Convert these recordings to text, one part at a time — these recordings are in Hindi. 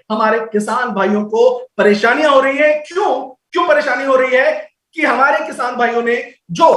हमारे किसान भाइयों को परेशानियां हो रही है। क्यों परेशानी हो रही है कि हमारे किसान भाइयों ने जो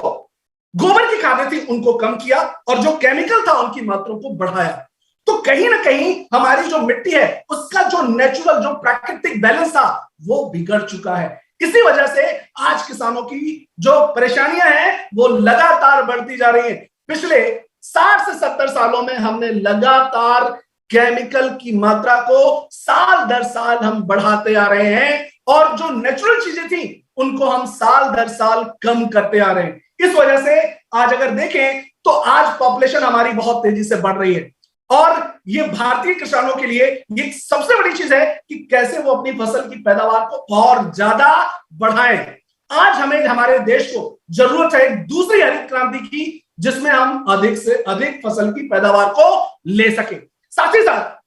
गोबर की खादें थी उनको कम किया और जो केमिकल था उनकी मात्रा को बढ़ाया। तो कहीं ना कहीं हमारी जो मिट्टी है उसका जो नेचुरल, जो प्राकृतिक बैलेंस था वो बिगड़ चुका है। इसी वजह से आज किसानों की जो परेशानियां हैं वो लगातार बढ़ती जा रही हैं। पिछले 60 से 70 सालों में हमने लगातार केमिकल की मात्रा को साल दर साल हम बढ़ाते आ रहे हैं और जो नेचुरल चीजें थी उनको हम साल दर साल कम करते आ रहे हैं। इस वजह से आज अगर देखें तो आज पॉपुलेशन हमारी बहुत तेजी से बढ़ रही है और ये भारतीय किसानों के लिए ये सबसे बड़ी चीज है कि कैसे वो अपनी फसल की पैदावार को और ज्यादा बढ़ाएं। आज हमें हमारे देश को जरूरत है दूसरी हरित क्रांति की, जिसमें हम अधिक से अधिक फसल की पैदावार को ले सके। साथ ही साथ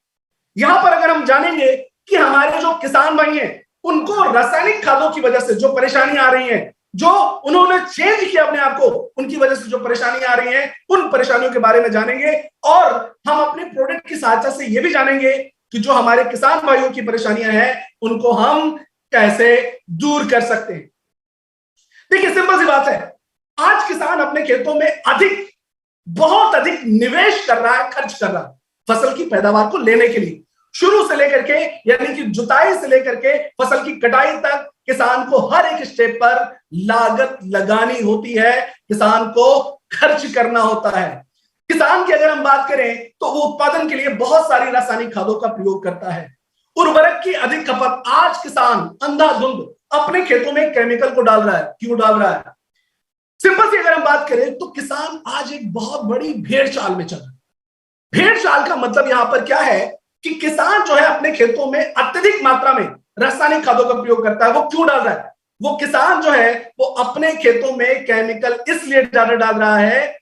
यहां पर अगर हम जानेंगे कि हमारे जो किसान भाई हैं उनको रासायनिक खादों की वजह से जो परेशानी आ रही है, जो उन्होंने चेंज किया अपने आप को, उनकी वजह से जो परेशानियां आ रही हैं, उन परेशानियों के बारे में जानेंगे और हम अपने प्रोडक्ट की सहायता से यह भी जानेंगे कि जो हमारे किसान भाइयों की परेशानियां हैं उनको हम कैसे दूर कर सकते हैं। देखिए, सिंपल सी बात है, आज किसान अपने खेतों में बहुत अधिक निवेश कर रहा है, खर्च कर रहा है फसल की पैदावार को लेने के लिए। शुरू से लेकर के, यानी कि जुताई से लेकर के फसल की कटाई तक किसान को हर एक स्टेप पर लागत लगानी होती है, किसान को खर्च करना होता है। किसान की अगर हम बात करें तो वो उत्पादन के लिए बहुत सारी रासायनिक खादों का प्रयोग करता है, उर्वरक की अधिक खपत। आज किसान अंधाधुंध अपने खेतों में केमिकल को डाल रहा है। क्यों डाल रहा है? सिंपल सी अगर हम बात करें तो किसान आज एक बहुत बड़ी भेड़ चाल में चल रहा है। भेड़ चाल का मतलब यहां पर क्या है कि किसान जो है अपने खेतों में अत्यधिक मात्रा में रासायनिक खादों का प्रयोग करता है। वो क्यों डाल रहा है? वो किसान जो है वो अपने खेतों में केमिकल इसलिए ज्यादा डाल रहा है,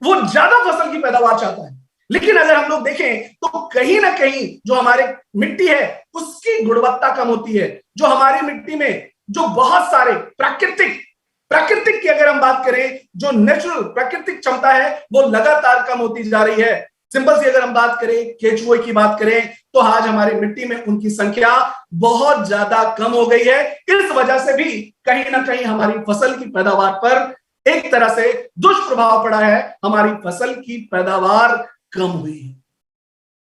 वो ज्यादा फसल की पैदावार चाहता है। लेकिन अगर हम लोग देखें तो कहीं ना कहीं जो हमारे मिट्टी है उसकी गुणवत्ता कम होती है। जो हमारी मिट्टी में जो बहुत सारे प्राकृतिक की अगर हम बात करें, जो नेचुरल प्राकृतिक क्षमता है वो लगातार कम होती जा रही है। सिंपल सी अगर हम बात करें, केचुए की बात करें, तो आज हमारी मिट्टी में उनकी संख्या बहुत ज्यादा कम हो गई है। इस वजह से भी कहीं ना कहीं हमारी फसल की पैदावार पर एक तरह से दुष्प्रभाव पड़ा है, हमारी फसल की पैदावार कम हुई है।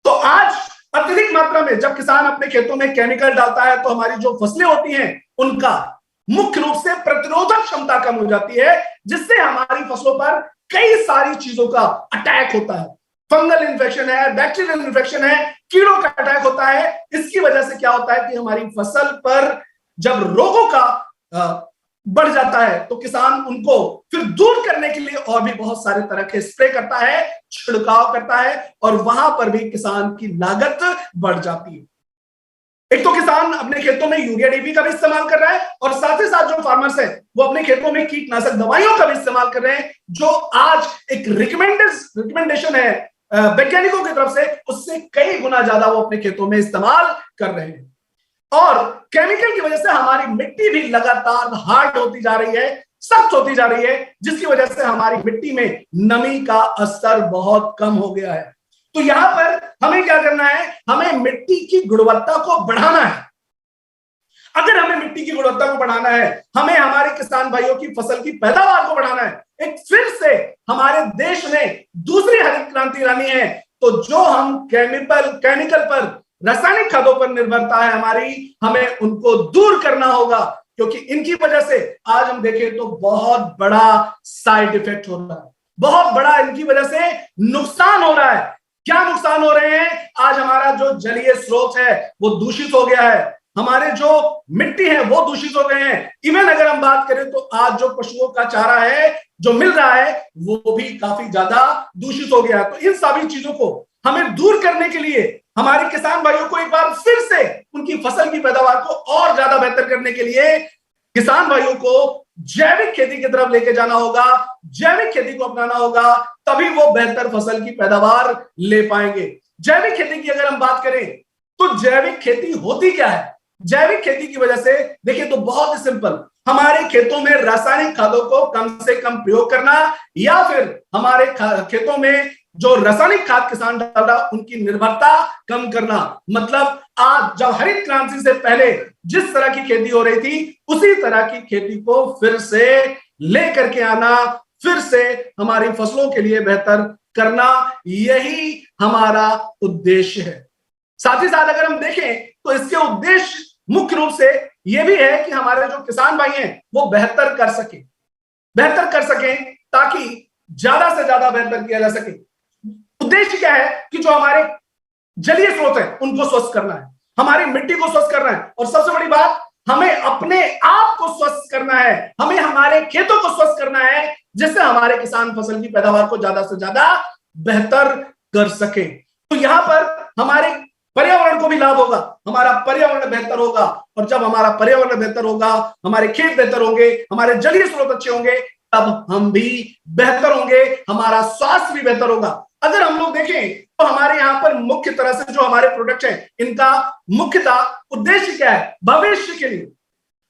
तो आज अत्यधिक मात्रा में जब किसान अपने खेतों में केमिकल डालता है तो हमारी जो फसलें होती हैं उनका मुख्य रूप से प्रतिरोधक क्षमता कम हो जाती है, जिससे हमारी फसलों पर कई सारी चीजों का अटैक होता है। फंगल इन्फेक्शन है, बैक्टीरियल इन्फेक्शन है, कीड़ों का अटैक होता है। इसकी वजह से क्या होता है कि हमारी फसल पर जब रोगों का बढ़ जाता है तो किसान उनको फिर दूर करने के लिए और भी बहुत सारे तरह के स्प्रे करता है, छिड़काव करता है और वहां पर भी किसान की लागत बढ़ जाती है। एक तो किसान अपने खेतों में यूरिया डीपी का भी इस्तेमाल कर रहा है और साथ ही साथ जो फार्मर्स है वो अपने खेतों में कीटनाशक दवाइयों का भी इस्तेमाल कर रहे हैं, जो आज एक रिकमेंडेशन है वैज्ञानिकों की तरफ से, उससे कई गुना ज्यादा वो अपने खेतों में इस्तेमाल कर रहे हैं। और केमिकल की वजह से हमारी मिट्टी भी लगातार हार्ड होती जा रही है, सख्त होती जा रही है, जिसकी वजह से हमारी मिट्टी में नमी का स्तर बहुत कम हो गया है। तो यहां पर हमें क्या करना है? हमें मिट्टी की गुणवत्ता को बढ़ाना है। अगर हमें मिट्टी की गुणवत्ता को बढ़ाना है, हमें हमारे किसान भाइयों की फसल की पैदावार को बढ़ाना है, एक फिर से हमारे देश में दूसरी हरित क्रांति लानी है, तो जो हम केमिकल पर, रासायनिक खादों पर निर्भरता है हमारी, हमें उनको दूर करना होगा, क्योंकि इनकी वजह से आज हम देखें तो बहुत बड़ा साइड इफेक्ट हो रहा है, बहुत बड़ा इनकी वजह से नुकसान हो रहा है। क्या नुकसान हो रहे हैं? आज हमारा जो जलीय स्रोत है वो दूषित हो गया है, हमारे जो मिट्टी है वो दूषित हो गए हैं। इवन अगर हम बात करें तो आज जो पशुओं का चारा है जो मिल रहा है वो भी काफी ज्यादा दूषित हो गया है। तो इन सभी चीजों को हमें दूर करने के लिए हमारे किसान भाइयों को एक बार फिर से उनकी फसल की पैदावार को और ज्यादा बेहतर करने के लिए किसान भाइयों को जैविक खेती की तरफ लेके जाना होगा, जैविक खेती को अपनाना होगा, तभी वो बेहतर फसल की पैदावार ले पाएंगे। जैविक खेती की अगर हम बात करें तो जैविक खेती होती क्या है? जैविक खेती की वजह से देखिए तो बहुत ही सिंपल, हमारे खेतों में रासायनिक खादों को कम से कम प्रयोग करना, या फिर हमारे खेतों में जो रासायनिक खाद किसान डाल रहा उनकी निर्भरता कम करना। मतलब आज जब हरित क्रांति से पहले जिस तरह की खेती हो रही थी उसी तरह की खेती को फिर से लेकर के आना, फिर से हमारी फसलों के लिए बेहतर करना, यही हमारा उद्देश्य है। साथ ही साथ अगर हम देखें तो इसके उद्देश्य मुख्य रूप से यह भी है कि हमारे जो किसान भाई हैं वो बेहतर कर सके ताकि ज्यादा से ज्यादा बेहतर किया जा सके। उद्देश्य क्या है कि जो हमारे जलीय स्रोत है उनको स्वस्थ करना है, हमारी मिट्टी को स्वस्थ करना है, और सबसे बड़ी बात हमें अपने आप को स्वस्थ करना है, हमें हमारे खेतों को स्वस्थ करना है, जिससे हमारे किसान फसल की पैदावार को ज्यादा से ज्यादा बेहतर कर सके। तो यहां पर हमारे पर्यावरण को भी लाभ होगा, हमारा पर्यावरण बेहतर होगा, और जब हमारा पर्यावरण बेहतर होगा, हमारे खेत बेहतर होंगे, हमारे जलीय स्रोत अच्छे होंगे, तब हम भी बेहतर होंगे, हमारा स्वास्थ्य भी बेहतर होगा। अगर हम लोग देखें तो हमारे यहाँ पर मुख्य तरह से जो हमारे प्रोडक्ट हैं इनका मुख्यतः उद्देश्य क्या है? भविष्य के लिए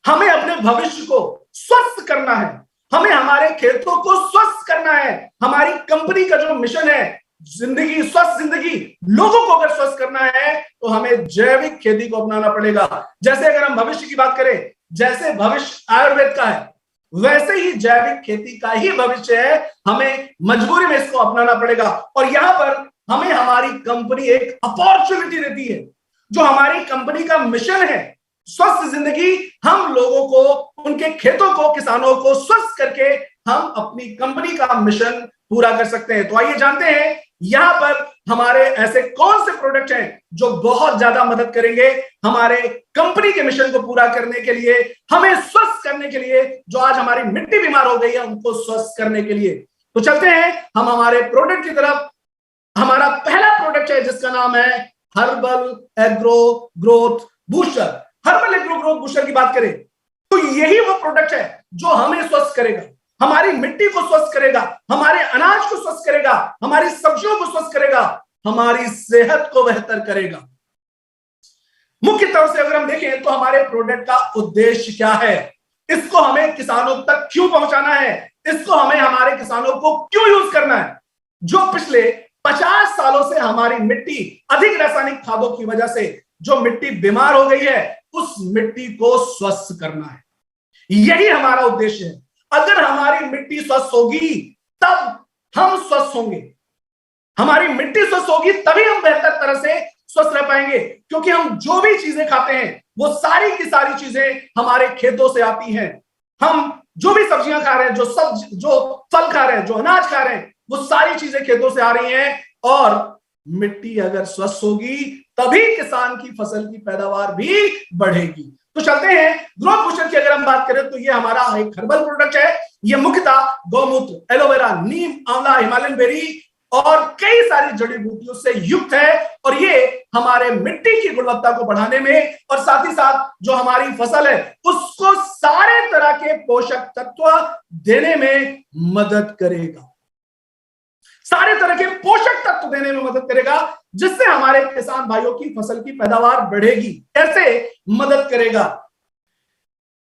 हमें अपने भविष्य को स्वस्थ करना है, हमें हमारे खेतों को स्वस्थ करना है। हमारी कंपनी का जो मिशन है जिंदगी स्वस्थ जिंदगी, लोगों को अगर स्वस्थ करना है तो हमें जैविक खेती को अपनाना पड़ेगा। जैसे अगर हम भविष्य की बात करें, जैसे भविष्य आयुर्वेद का है वैसे ही जैविक खेती का ही भविष्य है, हमें मजबूरी में इसको अपनाना पड़ेगा। और यहां पर हमें हमारी कंपनी एक अपॉर्चुनिटी देती है। जो हमारी कंपनी का मिशन है स्वस्थ जिंदगी, हम लोगों को, उनके खेतों को, किसानों को स्वस्थ करके हम अपनी कंपनी का मिशन पूरा कर सकते हैं। तो आइए जानते हैं यहां पर हमारे ऐसे कौन से प्रोडक्ट हैं जो बहुत ज्यादा मदद करेंगे हमारे कंपनी के मिशन को पूरा करने के लिए, हमें स्वस्थ करने के लिए। जो आज हमारी मिट्टी बीमार हो गई है उनको स्वस्थ करने के लिए। तो चलते हैं हम हमारे प्रोडक्ट की तरफ। हमारा पहला प्रोडक्ट है जिसका नाम है herbal agro growth booster. Herbal agro growth booster की बात करें तो यही वो प्रोडक्ट है जो हमें स्वस्थ करेगा, हमारी मिट्टी को स्वस्थ करेगा, हमारे अनाज को स्वस्थ करेगा, हमारी सब्जियों को स्वस्थ करेगा, हमारी सेहत को बेहतर करेगा। मुख्य तौर से अगर हम देखें तो हमारे प्रोडक्ट का उद्देश्य क्या है, इसको हमें किसानों तक क्यों पहुंचाना है, इसको हमें हमारे किसानों को क्यों यूज करना है। जो पिछले 50 सालों से हमारी मिट्टी अधिक रासायनिक खादों की वजह से जो मिट्टी बीमार हो गई है उस मिट्टी को स्वस्थ करना है, यही हमारा उद्देश्य है। अगर हमारी मिट्टी स्वस्थ होगी तब हम स्वस्थ होंगे, हमारी मिट्टी स्वस्थ होगी तभी हम बेहतर तरह से स्वस्थ रह पाएंगे, क्योंकि हम जो भी चीजें खाते हैं वो सारी की सारी चीजें हमारे खेतों से आती हैं। हम जो भी सब्जियां खा रहे हैं, जो फल खा रहे हैं, जो अनाज खा रहे हैं, वो सारी चीजें खेतों से आ रही हैं। और मिट्टी अगर स्वस्थ होगी तभी किसान की फसल की पैदावार भी बढ़ेगी। तो चलते हैं ग्रोथ बूस्टर की अगर हम बात करें तो ये हमारा एक हर्बल प्रोडक्ट है। ये मुख्यतः गौमूत्र, एलोवेरा, नीम, आंवला, हिमालयन बेरी और कई सारी जड़ी बूटियों से युक्त है, और ये हमारे मिट्टी की गुणवत्ता को बढ़ाने में और साथ ही साथ जो हमारी फसल है उसको सारे तरह के पोषक तत्व देने में मदद करेगा, सारे तरह के पोषक तत्व देने में मदद करेगा, जिससे हमारे किसान भाइयों की फसल की पैदावार बढ़ेगी। कैसे मदद करेगा?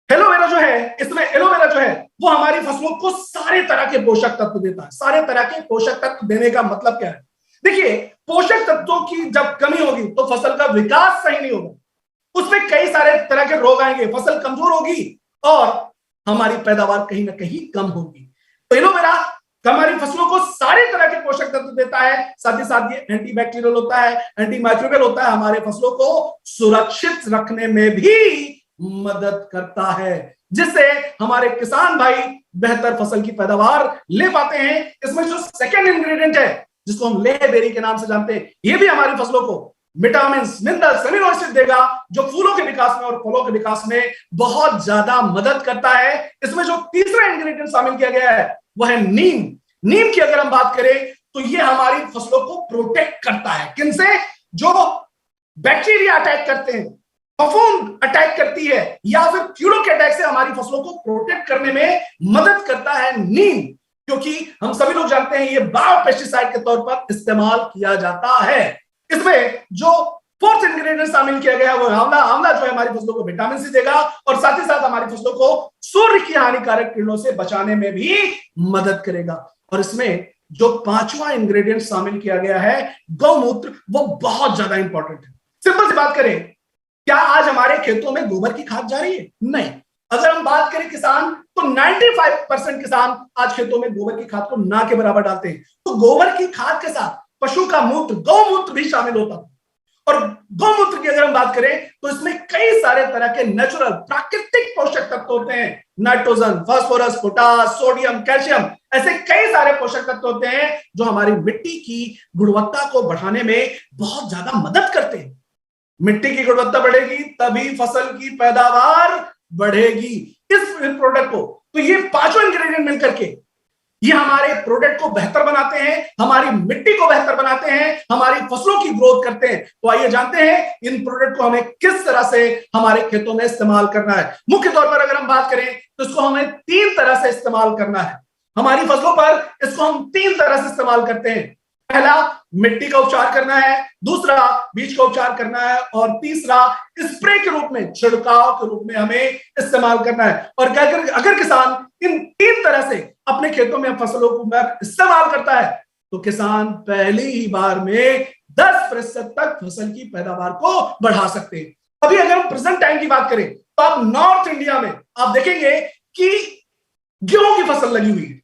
एलोवेरा जो है, इसमें एलोवेरा जो है वो हमारी फसलों को सारे तरह के पोषक तत्व देता है। सारे तरह के पोषक तत्व देने का मतलब क्या है? देखिए, पोषक तत्वों की जब कमी होगी तो फसल का विकास सही नहीं होगा, उसमें कई सारे तरह के रोग आएंगे, फसल कमजोर होगी और हमारी पैदावार कहीं ना कहीं कम होगी। तो एलोवेरा हमारी फसलों को सारे तरह के पोषक तत्व देता है, साथ ही साथ ये एंटीबैक्टीरियल होता है, एंटी माइक्रोबियल होता है, हमारे फसलों को सुरक्षित रखने में भी मदद करता है, जिससे हमारे किसान भाई बेहतर फसल की पैदावार ले पाते हैं। इसमें जो सेकेंड इंग्रेडिएंट है जिसको हम ले बेरी के नाम से जानते हैं, ये भी हमारी फसलों को विटामिन, मिनरल्स, अमीनो एसिड देगा जो फूलों के विकास में और फलों के विकास में बहुत ज्यादा मदद करता है। इसमें जो तीसरा इंग्रेडिएंट शामिल किया गया है वह है नीम। नीम की अगर हम बात करें तो ये हमारी फसलों को प्रोटेक्ट करता है, किनसे? जो बैक्टीरिया अटैक करते हैं, फफूंद अटैक करती है या फिर कीड़ों के अटैक से हमारी फसलों को प्रोटेक्ट करने में मदद करता है नीम, क्योंकि हम सभी लोग जानते हैं ये बायो पेस्टिसाइड के तौर पर इस्तेमाल किया जाता है। इसमें जो फोर्थ इंग्रेडिएंट शामिल किया गया है वो आंवला। आंवला जो है हमारी फसलों को विटामिन सी देगा और साथ ही साथ हमारी फसलों को सूर्य की हानिकारक किरणों से बचाने में भी मदद करेगा। और इसमें जो पांचवा इंग्रेडिएंट शामिल किया गया है गौमूत्र, वो बहुत ज्यादा इंपॉर्टेंट है। सिंपल सी बात करें, क्या आज हमारे खेतों में गोबर की खाद जा रही है? नहीं। अगर हम बात करें किसान, तो 95% किसान आज खेतों में गोबर की खाद को ना के बराबर डालते हैं। तो गोबर की खाद के साथ पशु का मूत्र, गौमूत्र भी शामिल होता है। और गौमूत्र की अगर हम बात करें तो इसमें कई सारे तरह के नेचुरल प्राकृतिक पोषक तत्व होते हैं। Nitrogen, phosphorus, potash, sodium, calcium, ऐसे कई सारे पोषक तत्व होते हैं जो हमारी मिट्टी की गुणवत्ता को बढ़ाने में बहुत ज्यादा मदद करते हैं। मिट्टी की गुणवत्ता बढ़ेगी तभी फसल की पैदावार बढ़ेगी। इस प्रोडक्ट को, तो ये पांचों इंग्रेडिएंट मिलकर के ये हमारे प्रोडक्ट को बेहतर बनाते हैं, हमारी मिट्टी को बेहतर बनाते हैं, हमारी फसलों की ग्रोथ करते हैं। तो आइए जानते हैं इन प्रोडक्ट को हमें किस तरह से हमारे खेतों में इस्तेमाल करना है। मुख्य तौर पर अगर हम बात करें तो इसको हमें 3 तरह से इस्तेमाल करना है। हमारी फसलों पर इसको हम 3 तरह से इस्तेमाल करते हैं। पहला, मिट्टी का उपचार करना है, दूसरा बीज का उपचार करना है, और तीसरा स्प्रे के रूप में, छिड़काव के रूप में हमें इस्तेमाल करना है। और अगर किसान इन 3 तरह से अपने खेतों में फसलों को इस्तेमाल करता है तो किसान पहली ही बार में 10% तक फसल की पैदावार को बढ़ा सकते हैं। अभी अगर हम प्रेजेंट टाइम की बात करें तो आप नॉर्थ इंडिया में आप देखेंगे कि गेहूं की फसल लगी हुई है,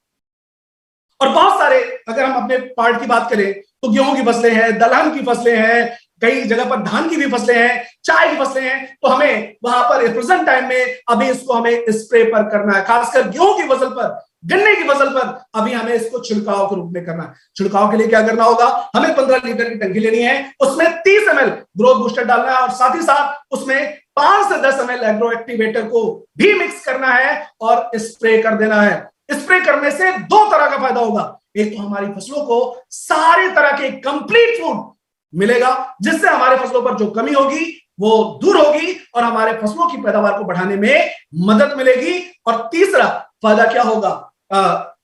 और बहुत सारे, अगर हम अपने पार्ट की बात करें तो गेहूं की फसलें हैं, दलहन की फसलें हैं, कई जगह पर धान की भी फसलें हैं, चाय की फसलें हैं। तो हमें वहां पर प्रेजेंट टाइम में अभी इसको हमें स्प्रे पर करना है, खासकर गेहूं की फसल पर, गन्ने की फसल पर अभी हमें इसको छिड़काव के रूप में करना है। छिड़काव के लिए क्या करना होगा, हमें 15 लीटर की टंकी लेनी है, उसमें 30 ml ग्रोथ बूस्टर डालना है, और साथ ही साथ उसमें 5 से 10 ml एग्रो एक्टिवेटर को भी मिक्स करना है और स्प्रे कर देना है। स्प्रे करने से 2 तरह का फायदा होगा। एक तो हमारी फसलों को सारे तरह के कंप्लीट फूड मिलेगा, जिससे हमारे फसलों पर जो कमी होगी वो दूर होगी और हमारे फसलों की पैदावार को बढ़ाने में मदद मिलेगी। और तीसरा फायदा क्या होगा,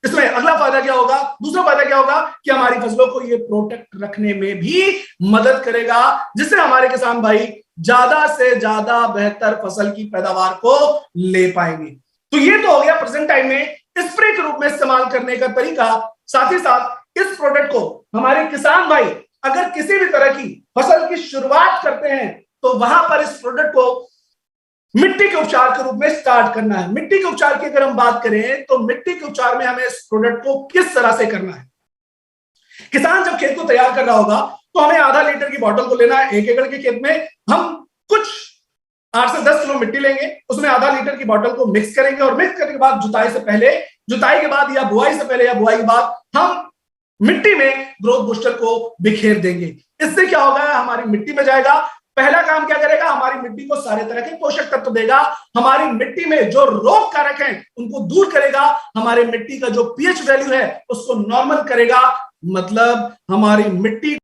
इसमें अगला फायदा क्या होगा, दूसरा फायदा क्या होगा कि हमारी फसलों को ये प्रोटेक्ट रखने में भी मदद करेगा, जिससे हमारे किसान भाई ज्यादा से ज्यादा बेहतर फसल की पैदावार को ले पाएंगे। तो ये तो हो गया प्रेजेंट टाइम में स्प्रे के रूप में इस्तेमाल करने का तरीका। साथ ही साथ इस प्रोडक्ट को हमारे किसान भाई अगर किसी भी तरह की फसल की शुरुआत करते हैं तो वहां पर इस प्रोडक्ट को मिट्टी के उपचार के रूप में स्टार्ट करना है। मिट्टी के उपचार की अगर हम बात करें तो मिट्टी के उपचार में हमें इस प्रोडक्ट को किस तरह से करना है। किसान जब खेत को तैयार कर रहा होगा तो हमें आधा लीटर की बोतल को लेना है। 1 एकड़ के खेत में हम कुछ 8 से 10 किलो मिट्टी लेंगे, उसमें आधा लीटर की बोतल को मिक्स करेंगे, और मिक्स करने के बाद जुताई से पहले, जुताई के बाद या बुआई से पहले या बुआई के बाद हम मिट्टी में ग्रोथ बूस्टर को बिखेर देंगे। इससे क्या होगा, हमारी मिट्टी में जाएगा, पहला काम क्या करेगा, हमारी मिट्टी को सारे तरह के पोषक तत्व देगा, हमारी मिट्टी में जो रोग कारक हैं उनको दूर करेगा, हमारी मिट्टी का जो पीएच वैल्यू है उसको नॉर्मल करेगा, मतलब हमारी मिट्टी